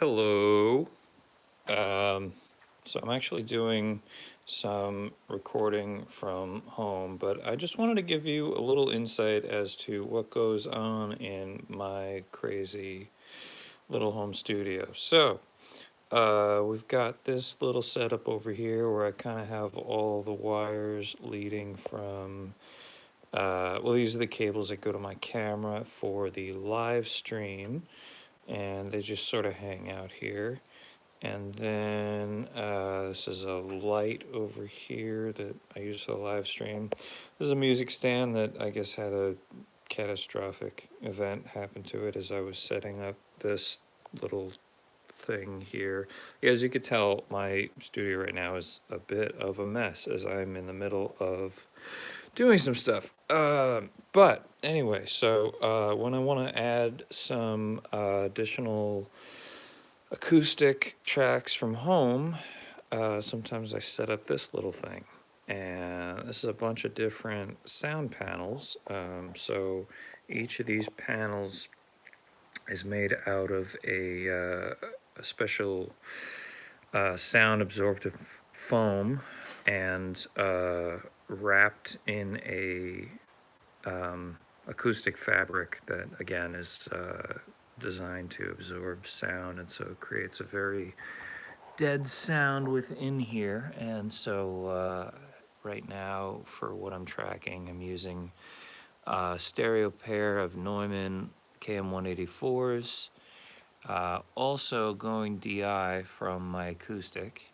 Hello. So I'm actually doing some recording from home, but I just wanted to give you a little insight as to what goes on in my crazy little home studio. We've got this little setup over here where I kind of have all the wires leading from, well, these are the cables that go to my camera for the live stream, and they just sort of hang out here. And then this is a light over here that I use for the live stream. This is a music stand that I guess had a catastrophic event happen to it as I was setting up this little thing here. As you could tell, my studio right now is a bit of a mess as I'm in the middle of doing some stuff. But anyway, when I want to add some additional acoustic tracks from home, sometimes I set up this little thing. And this is a bunch of different sound panels. So each of these panels is made out of a special sound absorptive foam and wrapped in a acoustic fabric that again is designed to absorb sound, and so it creates a very dead sound within here. And so right now for what I'm tracking, I'm using a stereo pair of Neumann KM184s, also going DI from my acoustic,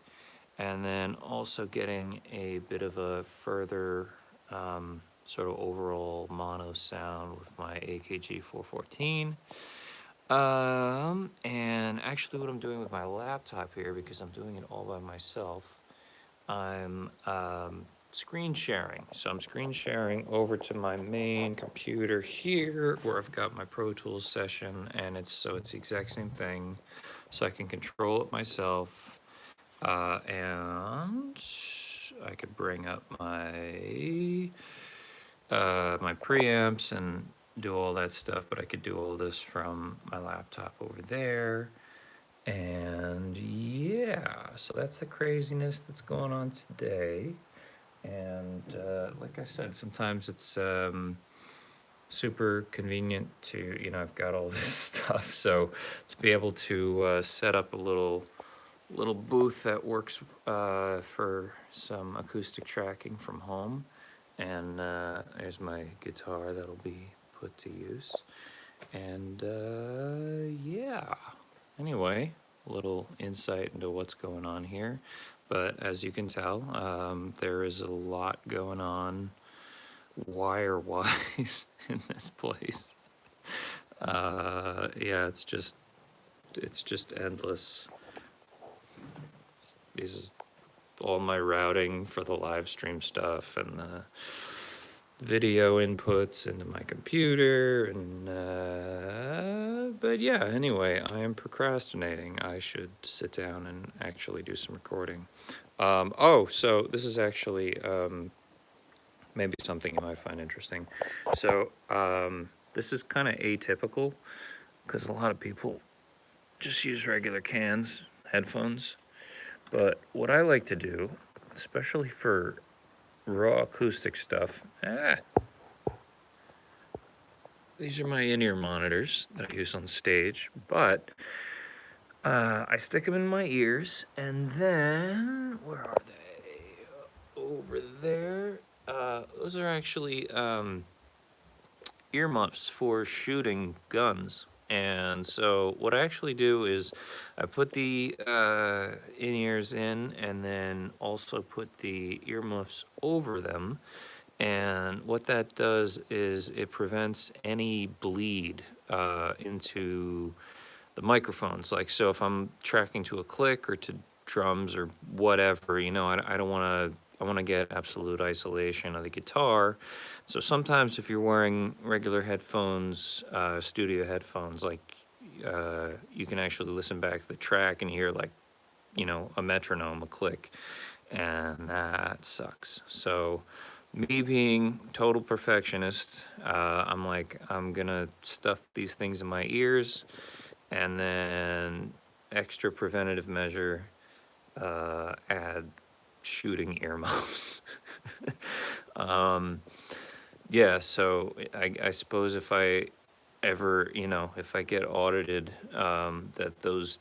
and then also getting a bit of a further sort of overall mono sound with my AKG 414. And actually what I'm doing with my laptop here, because I'm doing it all by myself, I'm screen sharing. So I'm screen sharing over to my main computer here where I've got my Pro Tools session, and it's the exact same thing. So I can control it myself, and I could bring up my my preamps and do all that stuff, but I could do all this from my laptop over there. And yeah, so that's the craziness that's going on today. And like I said, sometimes it's super convenient to, I've got all this stuff. So to be able to set up a little booth that works for some acoustic tracking from home. And there's my guitar that'll be put to use. And yeah, anyway, a little insight into what's going on here. But as you can tell, there is a lot going on wire-wise in this place. Yeah, it's just endless. This is all my routing for the live stream stuff and the video inputs into my computer, and but yeah, anyway, I am procrastinating. I should sit down and actually do some recording. So this is actually maybe something you might find interesting. So this is kind of atypical because a lot of people just use regular cans headphones, but what I like to do, especially for raw acoustic stuff, these are my in-ear monitors that I use on stage, but I stick them in my ears, and then, where are they? Over there. Those are actually earmuffs for shooting guns. And so what I actually do is I put the in-ears in, and then also put the earmuffs over them. And what that does is it prevents any bleed into the microphones. Like, so if I'm tracking to a click or to drums or whatever, I don't want to, I want to get absolute isolation of the guitar. So sometimes if you're wearing regular headphones, studio headphones, like you can actually listen back to the track and hear like, a metronome, a click, and that sucks. So me being total perfectionist, I'm like, I'm gonna stuff these things in my ears, and then extra preventative measure, add shooting earmuffs. um, yeah, so I suppose if I ever, if I get audited, that those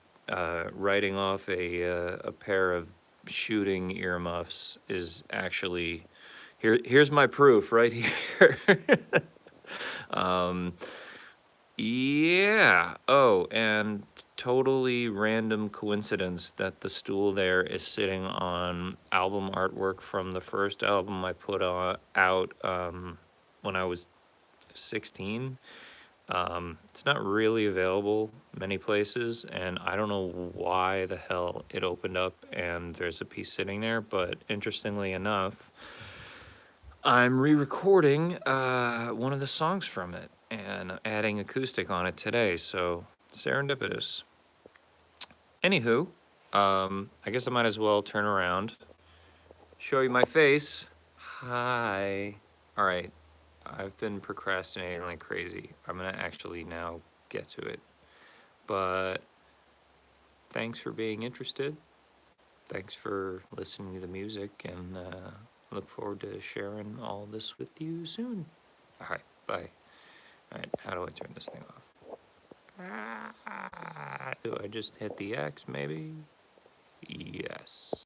writing off a pair of shooting earmuffs is actually here's my proof right here. um, yeah. Oh, and totally random coincidence that the stool there is sitting on album artwork from the first album I put out when I was 16. It's not really available many places, and I don't know why the hell it opened up and there's a piece sitting there, but interestingly enough, I'm re-recording one of the songs from it and adding acoustic on it today, so serendipitous. Anywho, I guess I might as well turn around, show you my face. Hi. All right, I've been procrastinating like crazy. I'm gonna actually now get to it. But thanks for being interested. Thanks for listening to the music, and look forward to sharing all this with you soon. All right, bye. All right, how do I turn this thing off? Do I just hit the X maybe? Yes.